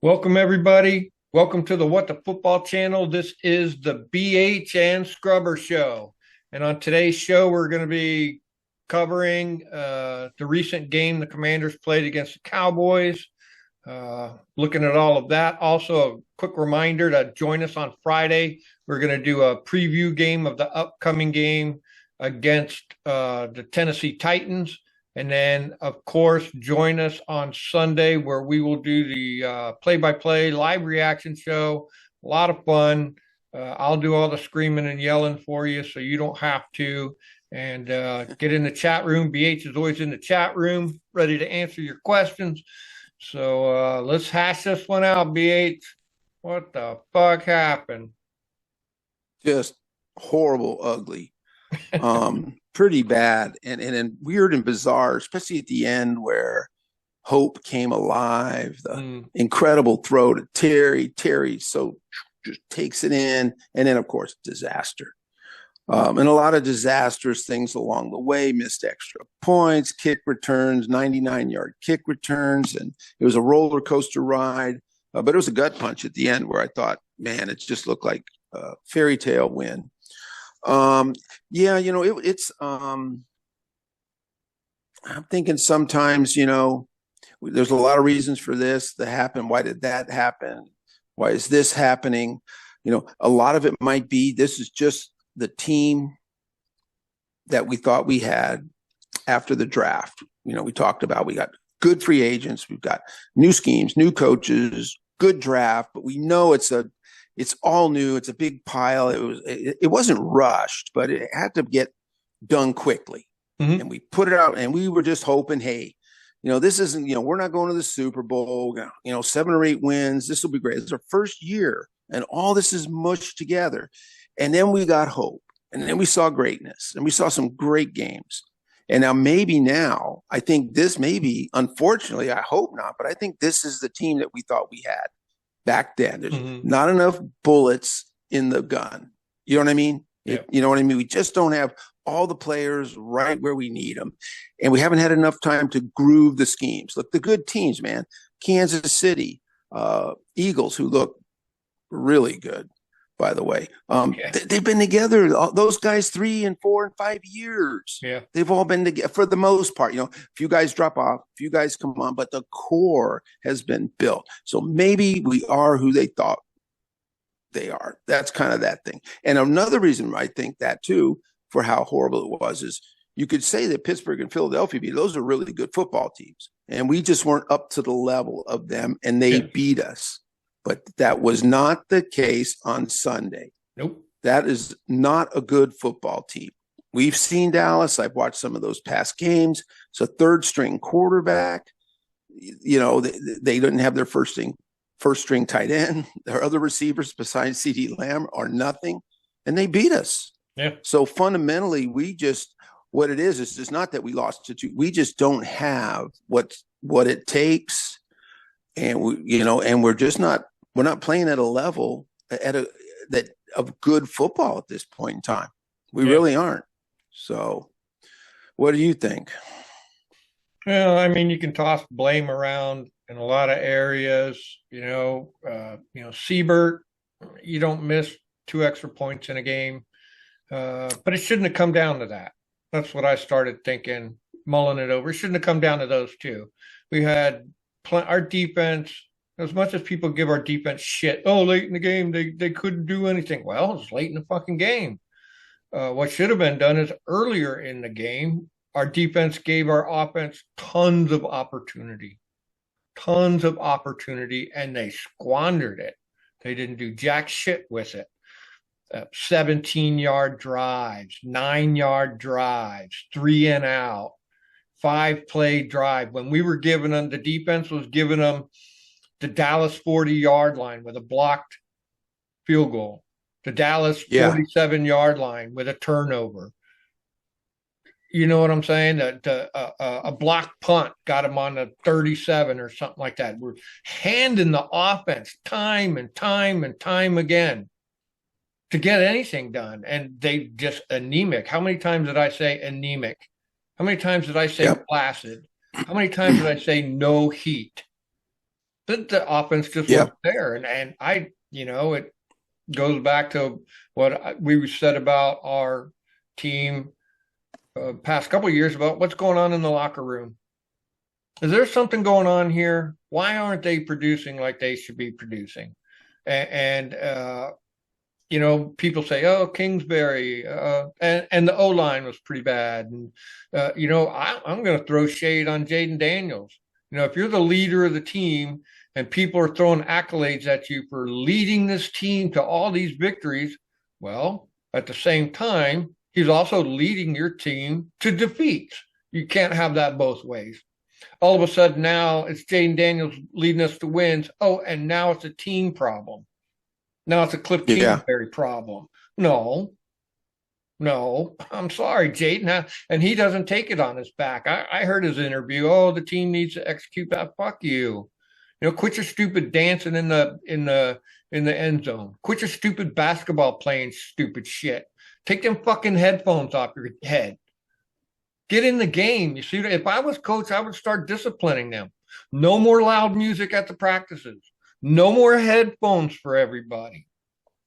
Welcome, everybody. Welcome to the What the Football channel. This is the BH and Scrubber Show. And on today's show, we're going to be covering the recent game the Commanders played against the Cowboys, looking at all of that. Also, a quick reminder to join us on Friday. We're going to do a preview game of the upcoming game against the Tennessee Titans. And then, of course, join us on Sunday where we will do the play-by-play live reaction show. A lot of fun. I'll do all the screaming and yelling for you so you don't have to. And get in the chat room. BH is always in the chat room, ready to answer your questions. So let's hash this one out, BH. What the fuck happened? Just horrible, ugly, pretty bad, and weird and bizarre, especially at the end where hope came alive. The incredible throw to Terry. Terry so just takes it in, and then of course disaster. And a lot of disastrous things along the way, missed extra points, kick returns, 99-yard kick returns, and it was a roller coaster ride. But it was a gut punch at the end where I thought, man, it just looked like a fairy tale win. Yeah, it's I'm thinking sometimes, there's a lot of reasons for this to happen. Why did that happen? Why is this happening? A lot of it might be this is just the team that we thought we had after the draft. We talked about we got good free agents, we've got new schemes, new coaches, good draft, but we know it's all new. It's a big pile. It wasn't rushed, but it had to get done quickly. And we put it out, and we were just hoping, hey, this isn't, we're not going to the Super Bowl, 7 or 8 wins. This will be great. It's our first year, and all this is mushed together. And then we got hope, and then we saw greatness, and we saw some great games. And now, I think this maybe, unfortunately, I hope not, but I think this is the team that we thought we had back then. There's not enough bullets in the gun. You know what I mean? Yeah. You know what I mean? We just don't have all the players right where we need them. And we haven't had enough time to groove the schemes. Look, the good teams, man, Kansas City, Eagles, who look really good, by the way. They've been together, those guys, 3 and 4 and 5 years. Yeah. They've all been together for the most part. A few guys drop off, a few guys come on, but the core has been built. So maybe we are who they thought they are. That's kind of that thing. And another reason I think that too, for how horrible it was, is you could say that Pittsburgh and Philadelphia, those are really good football teams. And we just weren't up to the level of them, and they beat us. But that was not the case on Sunday. Nope. That is not a good football team. We've seen Dallas. I've watched some of those past games. It's a third-string quarterback. They didn't have their first-string tight end. Their other receivers besides CeeDee Lamb are nothing, and they beat us. Yeah. So fundamentally, what it is just not that we lost to 2. We just don't have what it takes, and we're just not. We're not playing at a level of good football at this point in time. We really aren't. So, what do you think? Well, I mean, you can toss blame around in a lot of areas. Siebert, you don't miss 2 extra points in a game, but it shouldn't have come down to that. That's what I started thinking, mulling it over. It shouldn't have come down to those 2. We had our defense. As much as people give our defense shit, late in the game, they couldn't do anything. Well, it's late in the fucking game. What should have been done is earlier in the game, our defense gave our offense tons of opportunity, and they squandered it. They didn't do jack shit with it. 17-yard drives, 9-yard drives, 3 and out, 5-play drive. When we were giving them, the defense was giving them the Dallas 40-yard line with a blocked field goal, the Dallas 47-yard line with a turnover. You know what I'm saying? A blocked punt got him on the 37 or something like that. We're handing the offense time and time and time again to get anything done, and they just anemic. How many times did I say anemic? How many times did I say flaccid? How many times did I say no heat? The offense just Yeah. wasn't there. And I, it goes back to what we said about our team past couple of years about what's going on in the locker room. Is there something going on here? Why aren't they producing like they should be producing? And people say, "Oh, Kingsbury," and the O line was pretty bad. And I'm going to throw shade on Jaden Daniels. If you're the leader of the team and people are throwing accolades at you for leading this team to all these victories, well, at the same time, he's also leading your team to defeats. You can't have that both ways. All of a sudden, now it's Jaden Daniels leading us to wins. Oh, and now it's a team problem. Now it's a Cliff Yeah. Kingsbury problem. No, no, I'm sorry, Jaden. And he doesn't take it on his back. I heard his interview. Oh, the team needs to execute that. Fuck you. Quit your stupid dancing in the end zone. Quit your stupid basketball playing stupid shit. Take them fucking headphones off your head. Get in the game. You see, if I was coach, I would start disciplining them. No more loud music at the practices. No more headphones for everybody.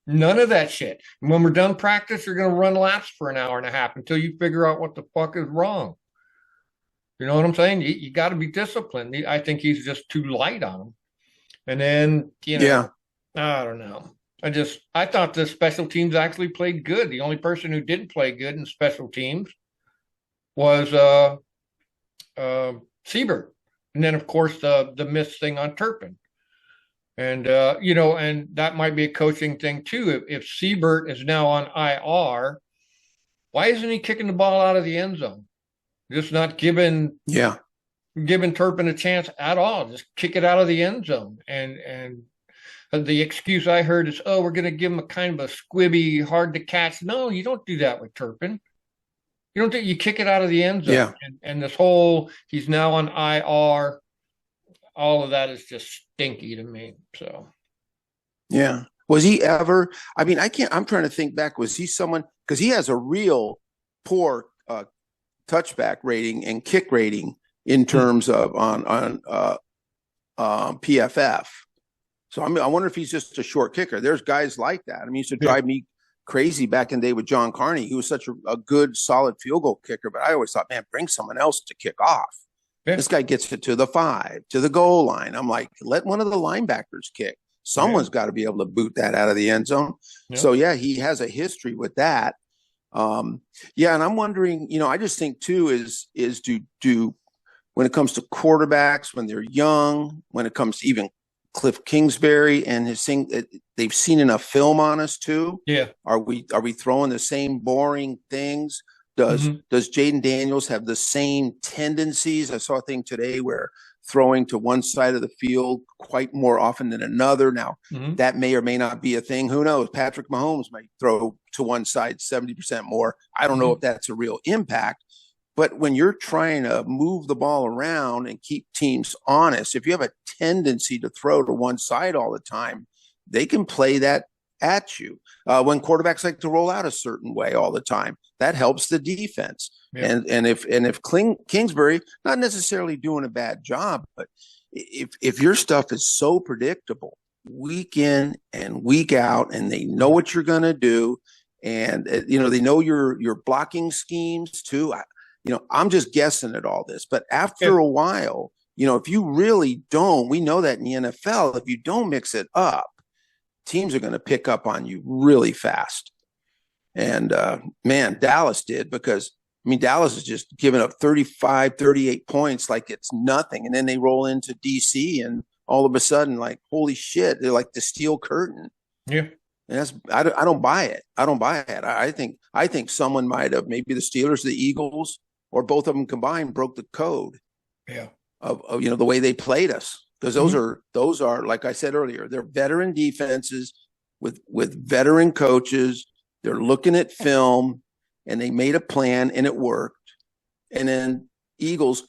None of that shit. And when we're done practice, you're going to run laps for an hour and a half until you figure out what the fuck is wrong. You know what I'm saying? You got to be disciplined. I think he's just too light on him. And then, Yeah. I don't know. I thought the special teams actually played good. The only person who didn't play good in special teams was Siebert. And then, of course, the missed thing on Turpin. And and that might be a coaching thing too. If Siebert is now on IR, why isn't he kicking the ball out of the end zone? Just not giving Yeah. Turpin a chance at all. Just kick it out of the end zone. And the excuse I heard is, oh, we're going to give him a kind of a squibby, hard to catch. No, you don't do that with Turpin. You don't do. You kick it out of the end zone. Yeah. And this whole he's now on IR. All of that is just stinky to me. So, Yeah. Was he ever? I mean, I'm trying to think back. Was he someone? Because he has a real poor touchback rating and kick rating in terms of on PFF. So I wonder if he's just a short kicker. There's guys like that. I mean, he used to yeah, drive me crazy back in the day with John Carney. He was such a good, solid field goal kicker. But I always thought, man, bring someone else to kick off. yeah, This guy gets it to the 5, to the goal line. I'm like, let one of the linebackers kick. yeah, Someone's got to be able to boot that out of the end zone. yeah. So yeah, he has a history with that. Yeah, and I'm wondering, I just think too is do when it comes to quarterbacks when they're young, when it comes to even Cliff Kingsbury and his thing, they've seen enough film on us too. Yeah. Are we throwing the same boring things? Does Mm-hmm. does Jaden Daniels have the same tendencies? I saw a thing today where throwing to one side of the field quite more often than another. Now, Mm-hmm. that may or may not be a thing. Who knows? Patrick Mahomes might throw to one side 70% more. I don't know Mm-hmm. if that's a real impact. But when you're trying to move the ball around and keep teams honest, if you have a tendency to throw to one side all the time, they can play that at you. When quarterbacks like to roll out a certain way all the time, that helps the defense. Yeah. And if Kingsbury, not necessarily doing a bad job, but if your stuff is so predictable week in and week out, and they know what you're going to do, and they know your blocking schemes too. I'm just guessing at all this, but Yeah. after a while, if you really don't, we know that in the NFL, if you don't mix it up, teams are going to pick up on you really fast. And man, Dallas did, because Dallas is just giving up 35, 38 points like it's nothing. And then they roll into DC and all of a sudden, like, holy shit, they're like the steel curtain. Yeah. And I don't buy it. I don't buy it. I think someone might have, maybe the Steelers, the Eagles, or both of them combined, broke the code Yeah. of the way they played us. Because those are, like I said earlier, they're veteran defenses with veteran coaches. They're looking at film and they made a plan and it worked. And then Eagles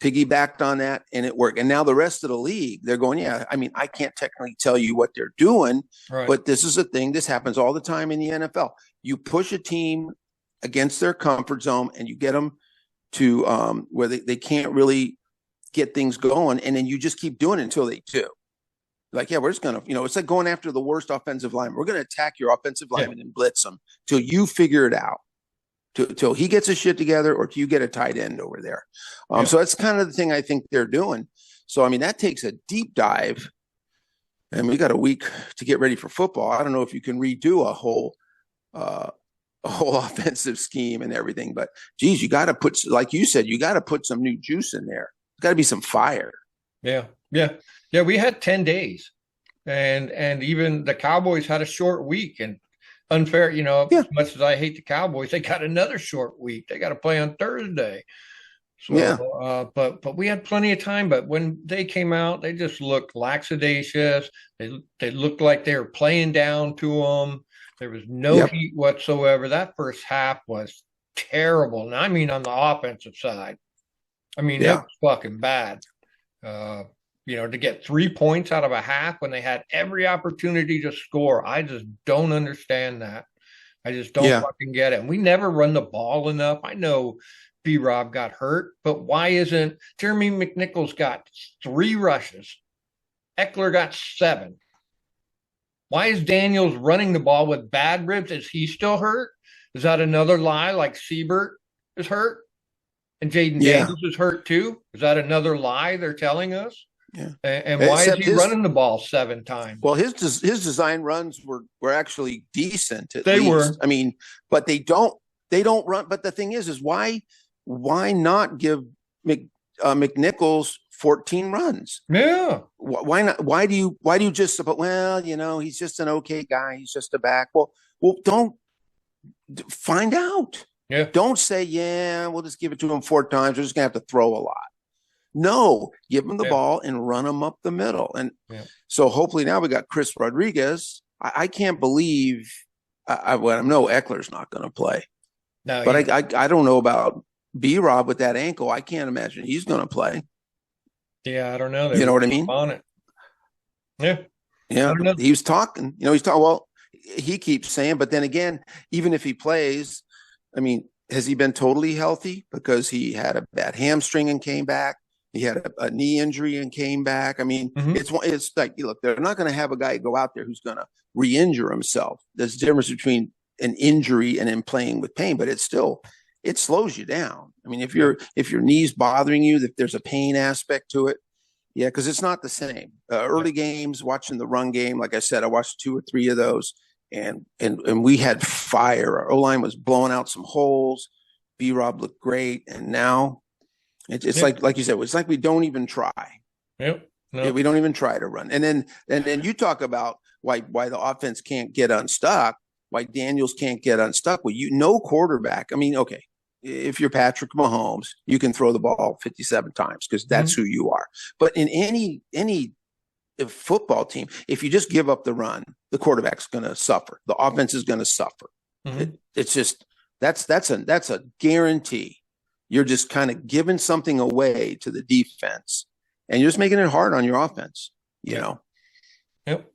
piggybacked on that and it worked. And now the rest of the league, they're going, yeah, I can't technically tell you what they're doing, Right. but this is a thing. This happens all the time in the NFL. You push a team against their comfort zone and you get them to where they can't really get things going, and then you just keep doing it until they do. Like, yeah, we're just gonna, it's like going after the worst offensive lineman. We're gonna attack your offensive Yeah. lineman and blitz them till you figure it out, till he gets his shit together, or till you get a tight end over there. Yeah. So that's kind of the thing I think they're doing. So I mean, that takes a deep dive, and we got a week to get ready for football. I don't know if you can redo uh, a whole offensive scheme and everything, but geez, you got to put, like you said, you got to put some new juice in there. There's got to be some fire. Yeah. Yeah. Yeah. We had 10 days, and even the Cowboys had a short week, and unfair, Yeah, as much as I hate the Cowboys, they got another short week. They got to play on Thursday. So, yeah, but we had plenty of time. But when they came out, they just looked lackadaisious. They looked like they were playing down to them. There was no yep, heat whatsoever. That first half was terrible, and I mean on the offensive side. I mean it yeah, was fucking bad. Uh, to get 3 points out of a half when they had every opportunity to score, I just don't understand that. I just don't yeah, fucking get it. And we never run the ball enough. I know B Rob got hurt, but why isn't Jeremy McNichols got 3 rushes? Eckler got 7. Why is Daniels running the ball with bad ribs? Is he still hurt? Is that another lie like Siebert is hurt and Jaden yeah, Daniels is hurt too? Is that another lie they're telling us? yeah. And why is Except he his, running the ball 7 times? well, his design runs were actually decent at They least. were. I mean, but they don't run. But the thing is why not give McNichols 14 runs? Yeah. Why not? Why do you just? But well, he's just an okay guy. He's just a back. Well, don't find out. Yeah. Don't say, yeah, we'll just give it to him 4 times. We're just gonna have to throw a lot. No, give him the Yeah. ball and run him up the middle. And Yeah. so hopefully now we got Chris Rodriguez. I can't believe. I know Eckler's not going to play, No, but I don't know about B Rob with that ankle. I can't imagine he's going to play. yeah, I don't know. They You know were what I mean? on it. Yeah. I Yeah, don't know. he was talking. He's talking. Well, he keeps saying, but then again, even if he plays, I mean, has he been totally healthy? Because he had a bad hamstring and came back. He had a knee injury and came back. I mean, Mm-hmm. it's like, look, they're not going to have a guy go out there who's going to re-injure himself. There's a difference between an injury and then playing with pain, but it slows you down. I mean, if your knee's bothering you, if there's a pain aspect to it, yeah, because it's not the same. Yeah. Early games, watching the run game, like I said, I watched 2 or 3 of those, and we had fire. Our O line was blowing out some holes. B Rob looked great, and now it's Yeah. like you said, it's like we don't even try. Yep. Yeah, No. we don't even try to run. And then you talk about why the offense can't get unstuck, why Daniels can't get unstuck. Well, no quarterback. I mean, okay, if you're Patrick Mahomes, you can throw the ball 57 times because that's Mm-hmm. who you are. But in any football team, if you just give up the run, the quarterback's going to suffer. The offense is going to suffer. Mm-hmm. It's just that's a guarantee. You're just kind of giving something away to the defense, and you're just making it hard on your offense. You Yeah. know. Yep.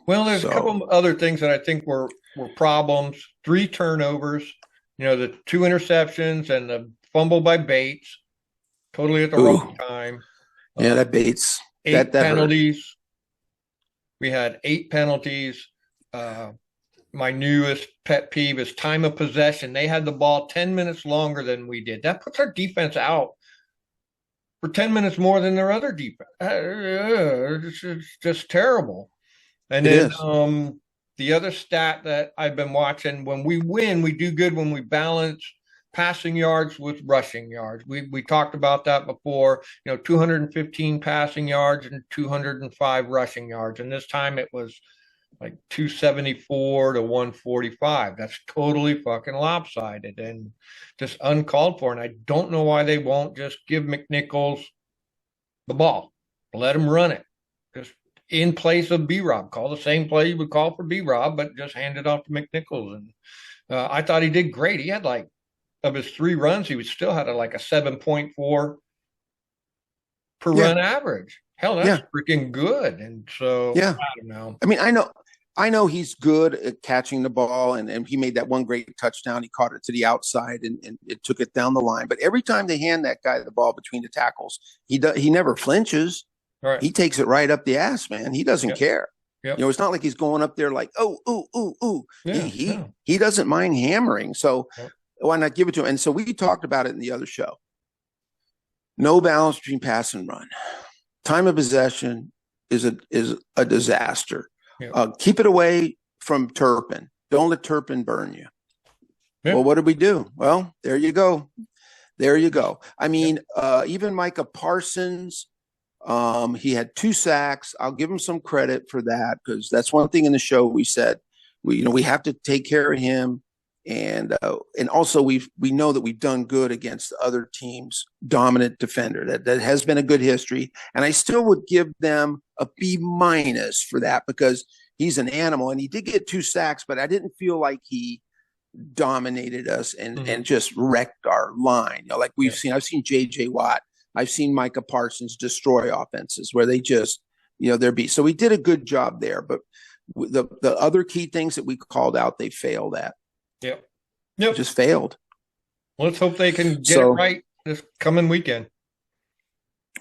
Well, there's a couple So of other things that I think were problems. 3 turnovers, the 2 interceptions and the fumble by Bates, totally at the ooh, wrong time. yeah, Uh, that Bates eight that hurt. penalties. We had 8 penalties. My newest pet peeve is time of possession. They had the ball 10 minutes longer than we did. That puts our defense out for 10 minutes more than their other defense. It's just terrible. And It then is. the other stat that I've been watching, when we win, we do good when we balance passing yards with rushing yards. We talked about that before, 215 passing yards and 205 rushing yards. And this time it was like 274 to 145. That's totally fucking lopsided and just uncalled for. And I don't know why they won't just give McNichols the ball, let him run it. Just in place of B Rob, call the same play you would call for B Rob, but just hand it off to McNichols. And I thought he did great. He had like, of his 3 runs, he was still had like a 7.4 per Yeah, run average. Hell, that's yeah, freaking good. And so yeah. I don't know. I mean, I know. I know he's good at catching the ball, and he made that one great touchdown. He caught it to the outside, and it took it down the line. But every time they hand that guy the ball between the tackles, he never flinches. All right. He takes it right up the ass, man. He doesn't Yep. care. Yep. You know, it's not like he's going up there like, oh, ooh, ooh, ooh. Yeah. No. He doesn't mind hammering. So Yep. why not give it to him? And so we talked about it in the other show. No balance between pass and run. Time of possession is a disaster. Yep. Keep it away from Turpin. Don't let Turpin burn you. Yep. Well, what did we do? Well, there you go. There you go. I mean, even Micah Parsons, he had 2 sacks. I'll give him some credit for that because that's one thing in the show we said we have to take care of him, and also we know that we've done good against other teams' dominant defender. That has been a good history, and I still would give them a B- for that because he's an animal, and he did get 2 sacks, but I didn't feel like he dominated us and just wrecked our line. You know, like I've seen JJ Watt, I've seen Micah Parsons destroy offenses where they just, they're beat. So we did a good job there, but the other key things that we called out, they failed at. Yep. Just failed. Let's hope they can get it right this coming weekend.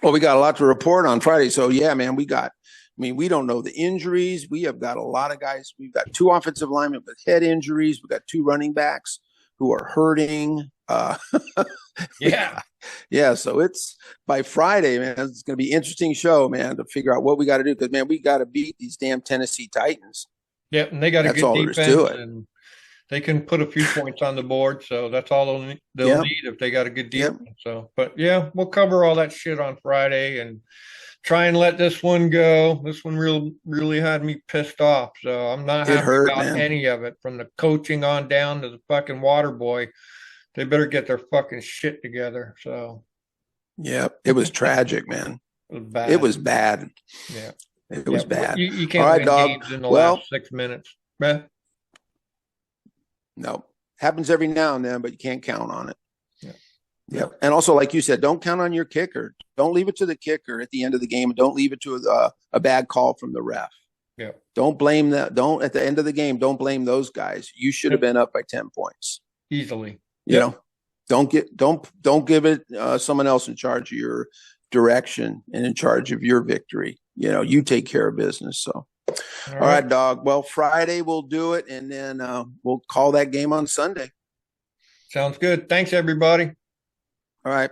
Well, we got a lot to report on Friday. So yeah, man, we don't know the injuries. We have got a lot of guys. We've got 2 offensive linemen with head injuries. We've got 2 running backs who are hurting. Yeah. So it's by Friday, man. It's going to be an interesting show, man, to figure out what we got to do. Because, man, we got to beat these damn Tennessee Titans. Yep, and they got a That's good all defense, there is to it. and they can put a few points on the board. So that's all they'll need if they got a good defense. Yep. So, but yeah, we'll cover all that shit on Friday and try and let this one go. This one really had me pissed off. So I'm not happy about any of it, from the coaching on down to the fucking water boy. They better get their fucking shit together. So, yeah, it was tragic, man. It was bad. Yeah, it was bad. You can't win games in the last 6 minutes, man. No, happens every now and then, but you can't count on it. Yeah. And also, like you said, don't count on your kicker. Don't leave it to the kicker at the end of the game, and don't leave it to a bad call from the ref. Yeah. Don't blame that. Don't at the end of the game. Don't blame those guys. You should have been up by 10 points easily. You know, don't give it someone else in charge of your direction and in charge of your victory. You take care of business. So, all right, dog. Well, Friday we'll do it, and then we'll call that game on Sunday. Sounds good. Thanks, everybody. All right.